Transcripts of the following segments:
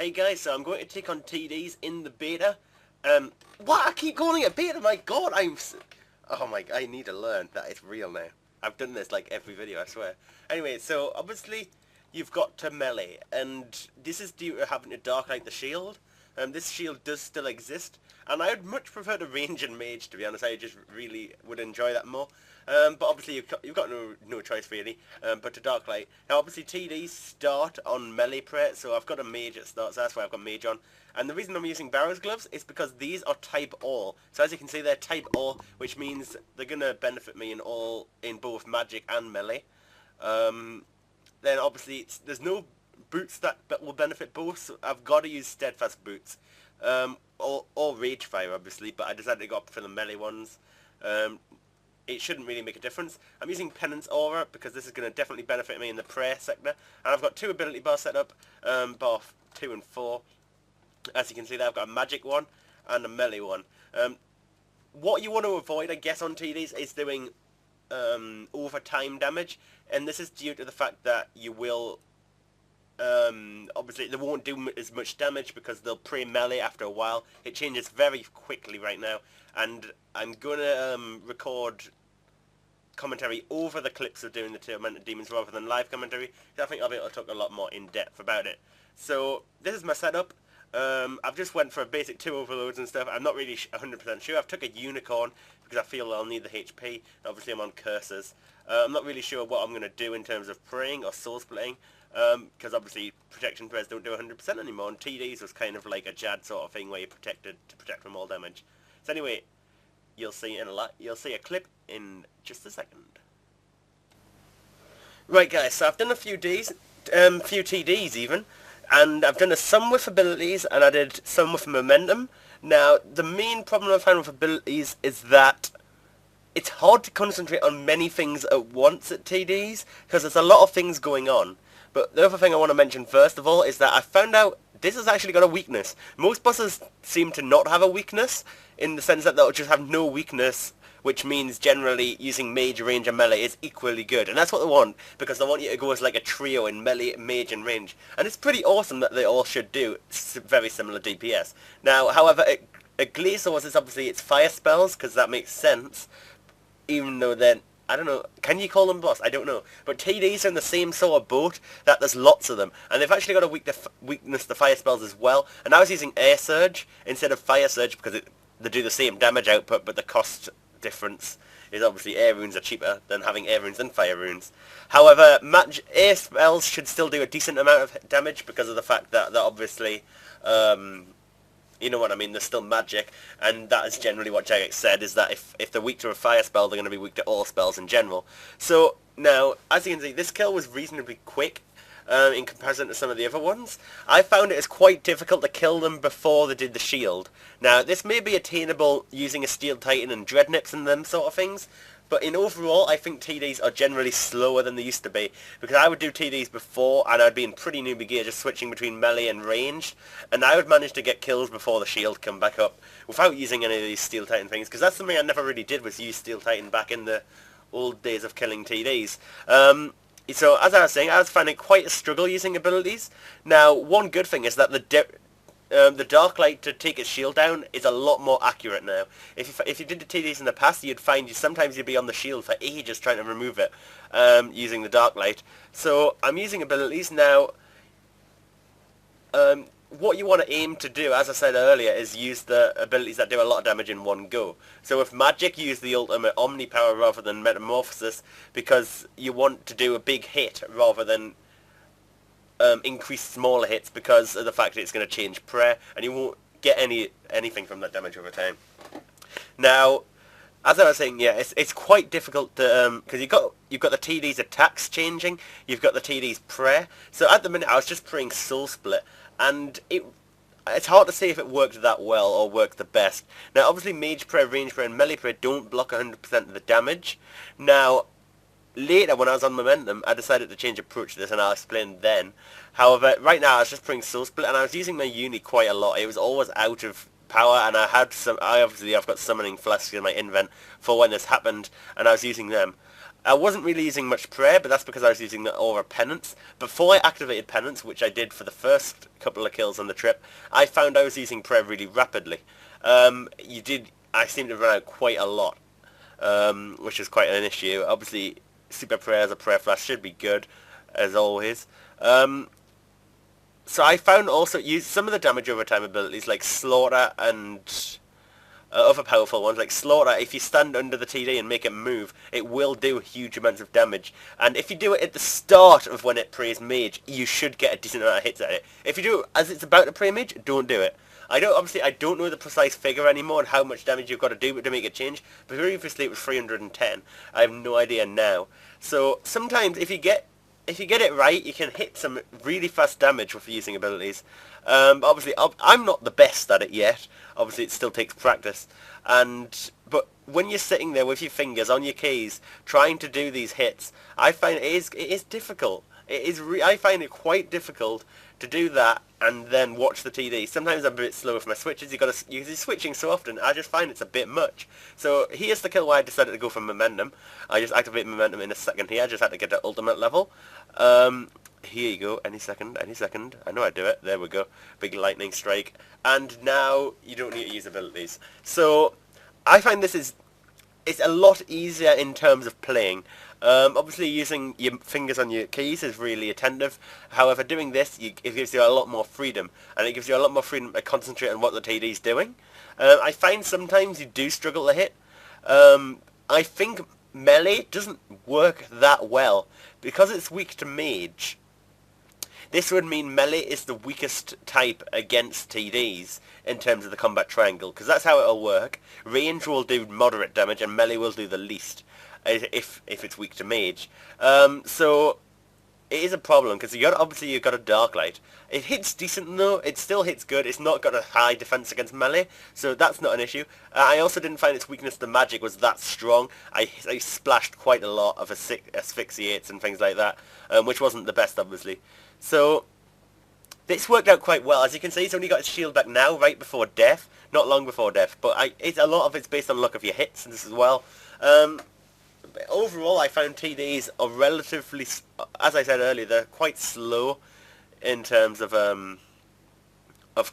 Hey guys, so I'm going to take on TDs in the beta. What? I keep calling it beta, my god, oh my, I need to learn that it's real now. I've done this like every video, I swear. Anyway, so obviously you've got to melee, and this is due to having to darklight the shield. This shield does still exist, and I would much prefer to range and mage, to be honest. I just really would enjoy that more. But obviously you've got no choice really, but to darklight. Now obviously TDs start on melee prey, so I've got a mage at start, so that's why I've got mage on. And the reason I'm using Barrow's gloves is because these are type all. So as you can see, they're type all, which means they're gonna benefit me in both magic and melee. Then obviously there's no boots that will benefit both, so I've got to use steadfast boots, or rage fire obviously, but I decided to go up for the melee ones. It shouldn't really make a difference. I'm using Penance Aura because this is going to definitely benefit me in the prayer sector, and I've got two ability bars set up, bar 2 and 4. As you can see there, I've got a magic one and a melee one. What you want to avoid, I guess, on TDs is doing over time damage, and this is due to the fact that you will obviously they won't do as much damage because they'll pray melee after a while. It changes very quickly right now, and I'm gonna record commentary over the clips of doing the Tormented Demons rather than live commentary, because I think I'll be able to talk a lot more in depth about it. So this is my setup. I've just went for a basic 2 overloads and stuff. I'm not really 100% sure. I've took a unicorn because I feel I'll need the HP. Obviously I'm on curses. I'm not really sure what I'm going to do in terms of praying or soul splitting, because obviously protection prayers don't do 100% anymore, and TDs was kind of like a Jad sort of thing where you're protected to protect from all damage. So anyway, you'll see a clip in just a second. Right guys, so I've done a few TDs even, and I've done some with abilities and I did some with momentum. Now the main problem I found with abilities is that it's hard to concentrate on many things at once at TDs because there's a lot of things going on. But the other thing I want to mention first of all is that I found out this has actually got a weakness. Most bosses seem to not have a weakness, in the sense that they'll just have no weakness, which means generally using mage, range and melee is equally good. And that's what they want, because they want you to go as like a trio in melee, mage and range. And it's pretty awesome that they all should do very similar DPS. Now, however, a Glacios is obviously its fire spells, because that makes sense, even though then, I don't know, can you call them boss? I don't know. But TDs are in the same sort of boat, that there's lots of them. And they've actually got a weakness to fire spells as well. And I was using Air Surge instead of Fire Surge because they do the same damage output, but the cost difference is obviously air runes are cheaper than having air runes and fire runes. However, air spells should still do a decent amount of damage because of the fact that they're obviously, you know what I mean, they're still magic, and that is generally what Jagex said, is that if they're weak to a fire spell, they're going to be weak to all spells in general. So, now, as you can see, this kill was reasonably quick in comparison to some of the other ones. I found it as quite difficult to kill them before they did the shield. Now, this may be attainable using a Steel Titan and Dreadnips and them sort of things, but in overall, I think TDs are generally slower than they used to be, because I would do TDs before, and I'd be in pretty newbie gear just switching between melee and ranged, and I would manage to get kills before the shield come back up, without using any of these Steel Titan things, because that's something I never really did, was use Steel Titan back in the old days of killing TDs. So, as I was saying, I was finding quite a struggle using abilities. Now, one good thing is that the Dark Light to take its shield down is a lot more accurate now. If you did the TDs in the past, you'd find sometimes you'd be on the shield for ages trying to remove it using the Dark Light. So I'm using abilities now. What you want to aim to do, as I said earlier, is use the abilities that do a lot of damage in one go. So with magic, use the ultimate Omni Power rather than Metamorphosis, because you want to do a big hit rather than increase smaller hits, because of the fact that it's going to change prayer, and you won't get anything from that damage over time. Now, as I was saying, yeah, it's quite difficult to because you've got the TD's attacks changing, you've got the TD's prayer. So at the minute, I was just praying Soul Split, and it's hard to say if it worked that well or worked the best. Now, obviously, Mage Prayer, Range Prayer, and Melee Prayer don't block 100% of the damage. Now, later, when I was on momentum, I decided to change approach to this, and I'll explain then. However, right now, I was just praying Soul Split, and I was using my uni quite a lot. It was always out of power, and I've got Summoning Flasks in my invent for when this happened, and I was using them. I wasn't really using much prayer, but that's because I was using the aura penance. Before I activated penance, which I did for the first couple of kills on the trip, I found I was using prayer really rapidly. I seemed to run out quite a lot, which is quite an issue. Obviously, super prayer as a prayer flash should be good, as always. So I found also use some of the damage over time abilities like Slaughter and other powerful ones like Slaughter. If you stand under the TD and make it move, it will do huge amounts of damage. And if you do it at the start of when it prays mage, you should get a decent amount of hits at it. If you do it as it's about to pray mage, don't do it. I don't know the precise figure anymore and how much damage you've got to do to make it change, but previously it was 310. I have no idea now. So sometimes if you get it right, you can hit some really fast damage with using abilities. Obviously, I'm not the best at it yet. Obviously, it still takes practice. But when you're sitting there with your fingers on your keys, trying to do these hits, I find it is difficult. I find it quite difficult to do that and then watch the TD. Sometimes I'm a bit slow with my switches. You're switching so often. I just find it's a bit much. So here's the kill where I decided to go for momentum. I just activate momentum in a second here. I just had to get to ultimate level. Here you go. Any second. I know I do it. There we go. Big lightning strike. And now you don't need to use abilities. So I find it's a lot easier in terms of playing. Obviously using your fingers on your keys is really attentive. However, doing this, it gives you a lot more freedom. And it gives you a lot more freedom to concentrate on what the TD is doing. I find sometimes you do struggle to hit. I think melee doesn't work that well. Because it's weak to mage, this would mean melee is the weakest type against TDs in terms of the combat triangle. Because that's how it'll work. Range will do moderate damage and melee will do the least. If it's weak to mage. So it is a problem because obviously you've got a dark light. It hits decent though. It still hits good. It's not got a high defense against melee, so that's not an issue. I also didn't find its weakness to magic was that strong. I splashed quite a lot of asphyxiates and things like that, which wasn't the best obviously. So this worked out quite well. As you can see, he's only got his shield back now, right before death, not long before death. But a lot of it's based on luck of your hits and this as well. Overall, I found TDs are relatively, as I said earlier, they're quite slow in terms of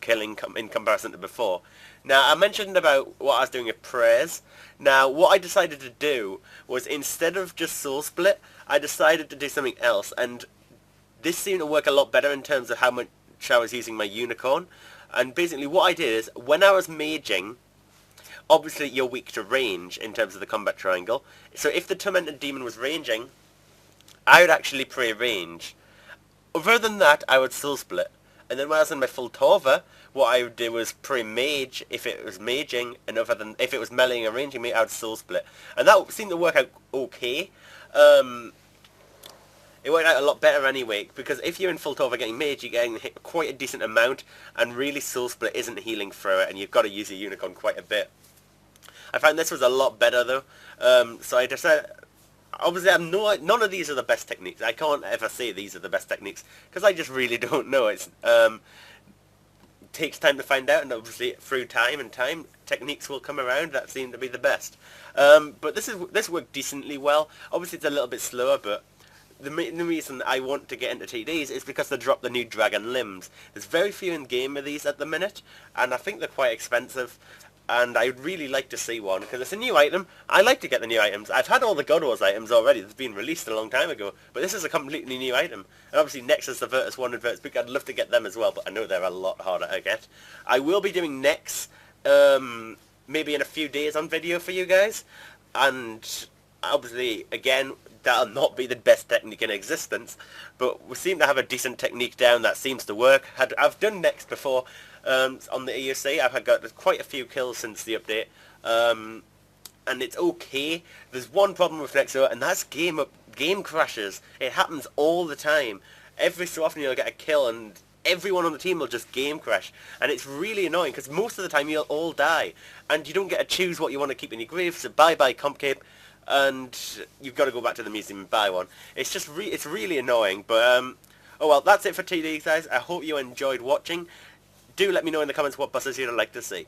killing in comparison to before. Now, I mentioned about what I was doing with prayers. Now, what I decided to do was instead of just soul split, I decided to do something else, and this seemed to work a lot better in terms of how much I was using my unicorn. And basically, what I did is when I was maging, obviously you're weak to range in terms of the combat triangle. So if the Tormented Demon was ranging, I would actually pray range. Other than that, I would soul split. And then when I was in my full Torva, what I would do was pray mage if it was maging, and if it was meleeing or ranging me, I would soul split. And that seemed to work out okay. It worked out a lot better anyway, because if you're in full Torva getting mage, you're getting hit quite a decent amount, and really soul split isn't healing through it, and you've got to use your unicorn quite a bit. I found this was a lot better though, so I decided, obviously none of these are the best techniques. I can't ever say these are the best techniques, because I just really don't know. It takes time to find out, and obviously through time, techniques will come around that seem to be the best. But this worked decently well. Obviously it's a little bit slower, but the reason I want to get into TDs is because they dropped the new dragon limbs. There's very few in game of these at the minute, and I think they're quite expensive. And I'd really like to see one, because it's a new item. I like to get the new items. I've had all the God Wars items already. They've been released a long time ago. But this is a completely new item. And obviously next is the Virtus 1 and Virtus Book. I'd love to get them as well, but I know they're a lot harder to get. I will be doing next, maybe in a few days on video for you guys. And obviously, again, that'll not be the best technique in existence. But we seem to have a decent technique down that seems to work. I've done next before. On the EOC, I've got quite a few kills since the update, and it's okay. There's one problem with Nexo, and that's game crashes. It happens all the time. Every so often you'll get a kill, and everyone on the team will just game crash, and it's really annoying, because most of the time you'll all die, and you don't get to choose what you want to keep in your grave, so bye-bye comp cape, and you've got to go back to the museum and buy one. It's just it's really annoying, but, oh well, that's it for TD, guys. I hope you enjoyed watching. Do let me know in the comments what buses you'd like to see.